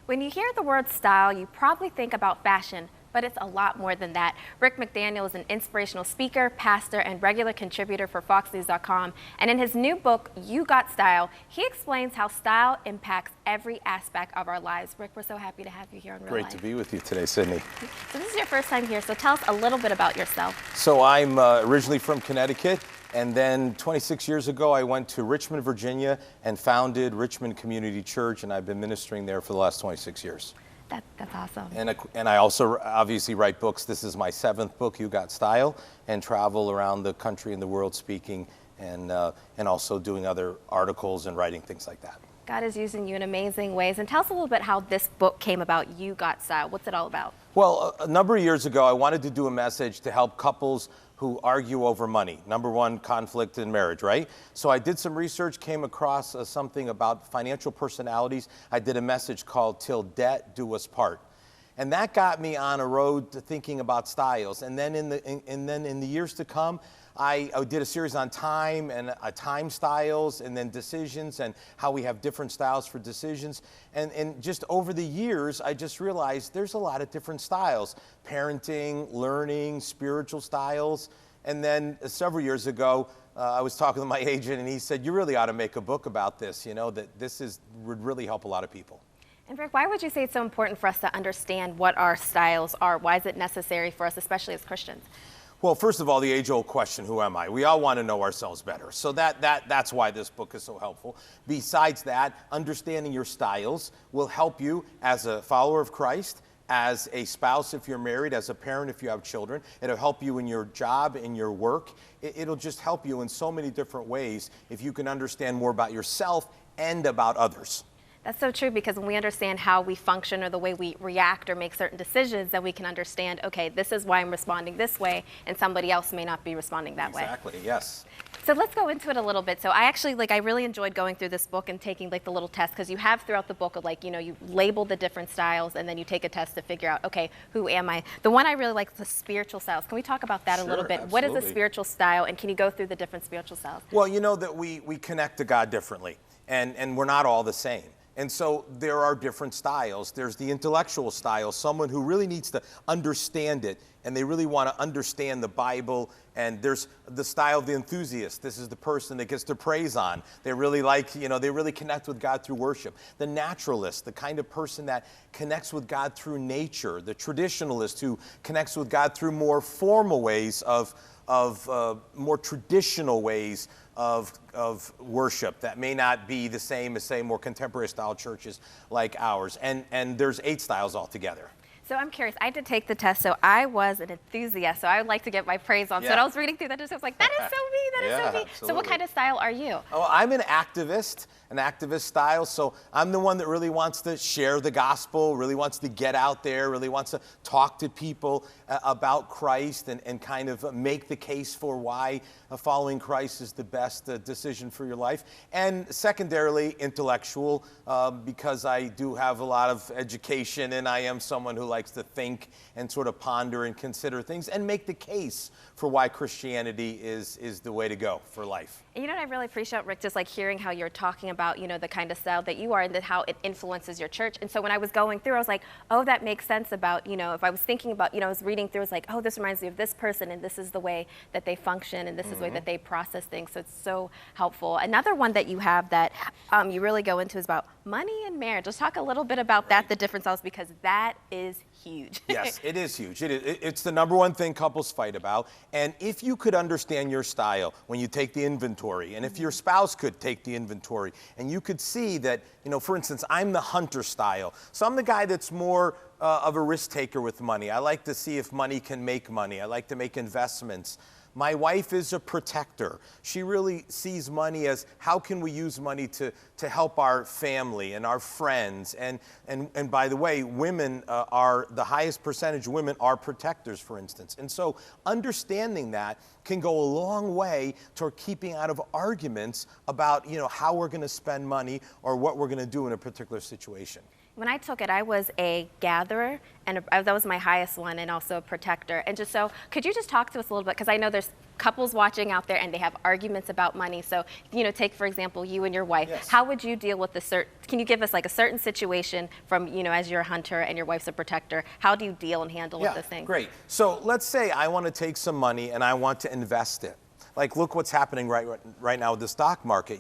When you hear the word style, you probably think about fashion, but it's a lot more than that. Rick McDaniel is an inspirational speaker, pastor, and regular contributor for FoxNews.com. And in his new book, You Got Style, he explains how style impacts every aspect of our lives. Rick, we're so happy to have you here in real life. Great to be with you today, Sydney. So this is your first time here, so tell us a little bit about yourself. So I'm originally from Connecticut, and then 26 years ago I went to Richmond, Virginia, and founded Richmond Community Church, and I've been ministering there for the last 26 years. That's awesome. And I also obviously write books. This is my 7th book, You Got Style, and travel around the country and the world speaking and also doing other articles and writing things like that. God is using you in amazing ways. And tell us a little bit how this book came about, You Got Style. What's it all about? Well, a number of years ago, I wanted to do a message to help couples who argue over money. Number one, conflict in marriage, right? So I did some research, came across something about financial personalities. I did a message called Till Debt Do Us Part. And that got me on a road to thinking about styles. And then in the years to come, I did a series on time and time styles and then decisions and how we have different styles for decisions. And just over the years, I just realized there's a lot of different styles. Parenting, learning, spiritual styles. And then several years ago, I was talking to my agent and he said, you really ought to make a book about this, you know, that would really help a lot of people. And Rick, why would you say it's so important for us to understand what our styles are? Why is it necessary for us, especially as Christians? Well, first of all, the age-old question, who am I? We all want to know ourselves better. So that's why this book is so helpful. Besides that, understanding your styles will help you as a follower of Christ, as a spouse if you're married, as a parent if you have children. It'll help you in your job, in your work. It'll just help you in so many different ways if you can understand more about yourself and about others. That's so true, because when we understand how we function or the way we react or make certain decisions, then we can understand, okay, this is why I'm responding this way, and somebody else may not be responding that way. Exactly, yes. So let's go into it a little bit. So I really enjoyed going through this book and taking the little test, because you have throughout the book you label the different styles and then you take a test to figure out, okay, who am I? The one I really like is the spiritual styles. Can we talk about that a little bit? Absolutely. What is a spiritual style, and can you go through the different spiritual styles? Well, you know that we connect to God differently, and we're not all the same. And so there are different styles. There's the intellectual style, someone who really needs to understand it, and they really want to understand the Bible. And there's the style of the enthusiast. This is the person that gets their praise on. They really they really connect with God through worship. The naturalist, the kind of person that connects with God through nature. The traditionalist, who connects with God through more formal ways of more traditional ways of worship that may not be the same as, say, more contemporary style churches like ours. And there's 8 styles altogether. So I'm curious, I did take the test, so I was an enthusiast, so I would like to get my praise on. Yeah. So when I was reading through that, I was like, that is so me, that is so me. Absolutely. So what kind of style are you? Oh, I'm an activist style. So I'm the one that really wants to share the gospel, really wants to get out there, really wants to talk to people about Christ and kind of make the case for why following Christ is the best decision for your life. And secondarily, intellectual, because I do have a lot of education and I am someone who likes to think and sort of ponder and consider things and make the case for why Christianity is the way to go for life. And you know what I really appreciate, Rick, just like hearing how you're talking about, the kind of style that you are and how it influences your church. And so when I was going through, I was like, oh, that makes sense about, if I was thinking about, I was reading through, I was like, oh, this reminds me of this person, and this is the way that they function, and this is the way that they process things. So it's so helpful. Another one that you have that you really go into is about money and marriage. Let's talk a little bit about that, the different styles, because that is huge. Yes, it is huge. It's the number one thing couples fight about. And if you could understand your style when you take the inventory, and if your spouse could take the inventory, and you could see that, for instance, I'm the hunter style. So I'm the guy that's more of a risk taker with money. I like to see if money can make money. I like to make investments. My wife is a protector. She really sees money as how can we use money to help our family and our friends. And by the way, women are the highest percentage of women are protectors, for instance. And so understanding that can go a long way toward keeping out of arguments about how we're going to spend money or what we're going to do in a particular situation. When I took it, I was a gatherer, and that was my highest one, and also a protector. And just so, could you just talk to us a little bit, because I know there's couples watching out there and they have arguments about money. So, take for example, you and your wife. Yes. How would you deal with can you give us like a certain situation from, as you're a hunter and your wife's a protector, how do you deal and handle with this thing? Great. So let's say I want to take some money and I want to invest it. Like, look what's happening right now with the stock market,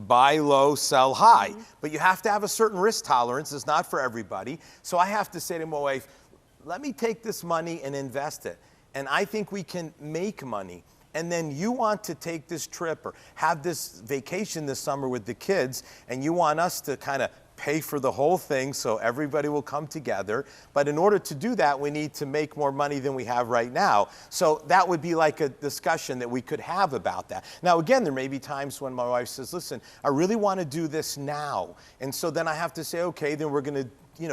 buy low, sell high. But you have to have a certain risk tolerance. It's not for everybody. So I have to say to my wife, let me take this money and invest it. And I think we can make money. And then you want to take this trip or have this vacation this summer with the kids, and you want us to kind of pay for the whole thing so everybody will come together. But in order to do that, we need to make more money than we have right now. So that would be like a discussion that we could have about that. Now, again, there may be times when my wife says, listen, I really want to do this now. And so then I have to say, okay, then we're going to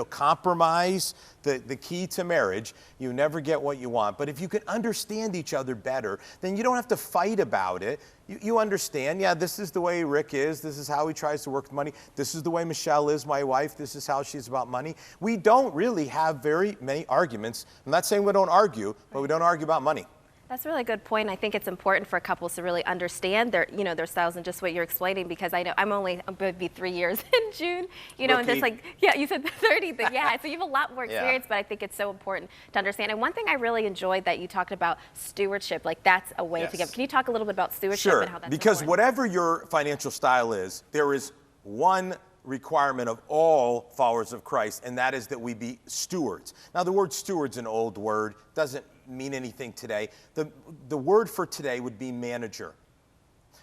compromise. The key to marriage, you never get what you want. But if you can understand each other better, then you don't have to fight about it. You understand, this is the way Rick is. This is how he tries to work with money. This is the way Michelle is, my wife. This is how she's about money. We don't really have very many arguments. I'm not saying we don't argue, but we don't argue about money. That's a really good point. I think it's important for couples to really understand their styles and just what you're explaining, because I know I'm going to be 3 years in June, and just you said 30, but so you have a lot more experience, but I think it's so important to understand. And one thing I really enjoyed that you talked about stewardship, like that's a way to give. Can you talk a little bit about stewardship and how that's because important? Whatever your financial style is, there is one requirement of all followers of Christ, and that is that we be stewards. Now, the word steward's an old word, doesn't mean anything today. The word for today would be manager.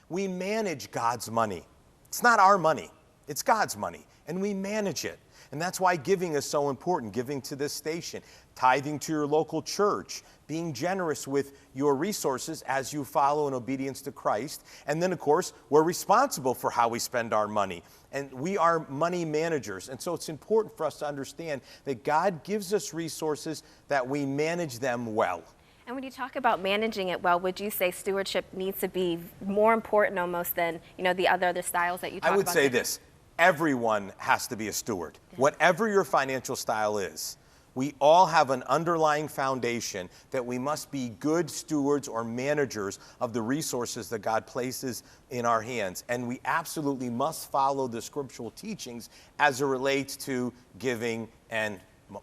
We manage God's money. It's not our money, it's God's money, and we manage it. And that's why giving is so important, giving to this station, tithing to your local church, being generous with your resources as you follow in obedience to Christ. And then, of course, we're responsible for how we spend our money. And we are money managers. And so it's important for us to understand that God gives us resources, that we manage them well. And when you talk about managing it well, would you say stewardship needs to be more important almost than, the other styles that you talk about? I would say this. Everyone has to be a steward. Whatever your financial style is, we all have an underlying foundation that we must be good stewards or managers of the resources that God places in our hands. And we absolutely must follow the scriptural teachings as it relates to giving and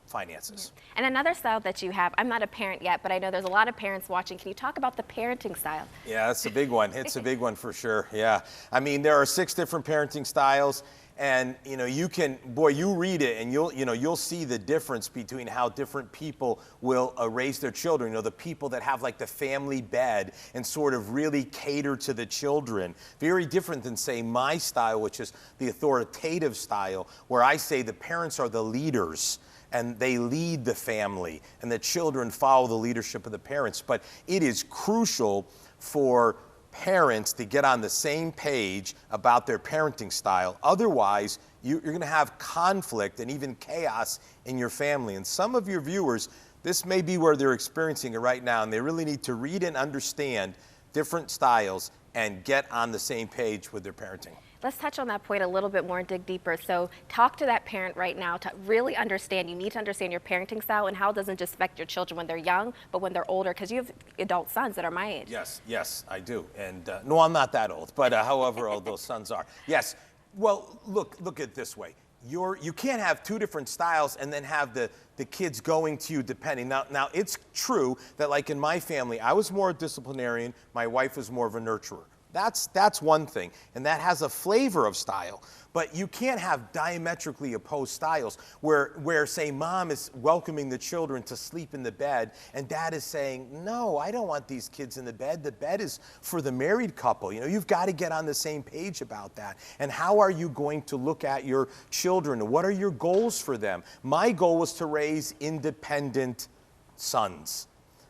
finances. And another style that you have, I'm not a parent yet, but I know there's a lot of parents watching. Can you talk about the parenting style? Yeah, that's a big one. It's a big one for sure. Yeah. I mean, there are 6 different parenting styles. And you read it and you'll see the difference between how different people will raise their children. The people that have like the family bed and sort of really cater to the children. Very different than, say, my style, which is the authoritative style, where I say the parents are the leaders and they lead the family and the children follow the leadership of the parents. But it is crucial for parents to get on the same page about their parenting style. Otherwise, you're going to have conflict and even chaos in your family. And some of your viewers, this may be where they're experiencing it right now, and they really need to read and understand different styles and get on the same page with their parenting. Let's touch on that point a little bit more and dig deeper. So talk to that parent right now to really understand. You need to understand your parenting style and how it doesn't just affect your children when they're young, but when they're older, because you have adult sons that are my age. Yes, I do. And no, I'm not that old, but however old those sons are. Yes. Well, look at it this way. You can't have 2 different styles and then have the kids going to you depending. Now, it's true that like in my family, I was more a disciplinarian. My wife was more of a nurturer. That's one thing, and that has a flavor of style. But you can't have diametrically opposed styles where say, mom is welcoming the children to sleep in the bed, and dad is saying, no, I don't want these kids in the bed. The bed is for the married couple. You've got to get on the same page about that. And how are you going to look at your children? What are your goals for them? My goal was to raise independent sons,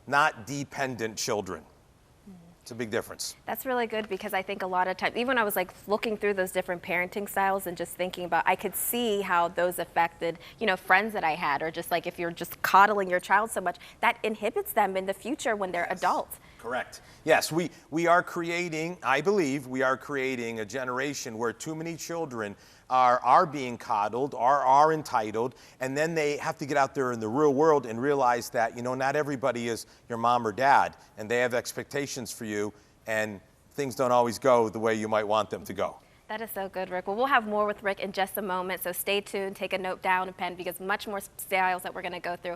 not dependent children. It's a big difference. That's really good, because I think a lot of times, even when I was like looking through those different parenting styles and just thinking about, I could see how those affected, friends that I had, or just like if you're just coddling your child so much, that inhibits them in the future when they're adults. Correct. Yes, we are creating, I believe, we are creating a generation where too many children are being coddled, are entitled, and then they have to get out there in the real world and realize that, not everybody is your mom or dad, and they have expectations for you, and things don't always go the way you might want them to go. That is so good, Rick. Well, we'll have more with Rick in just a moment, so stay tuned, take a note down, a pen, because much more styles that we're going to go through.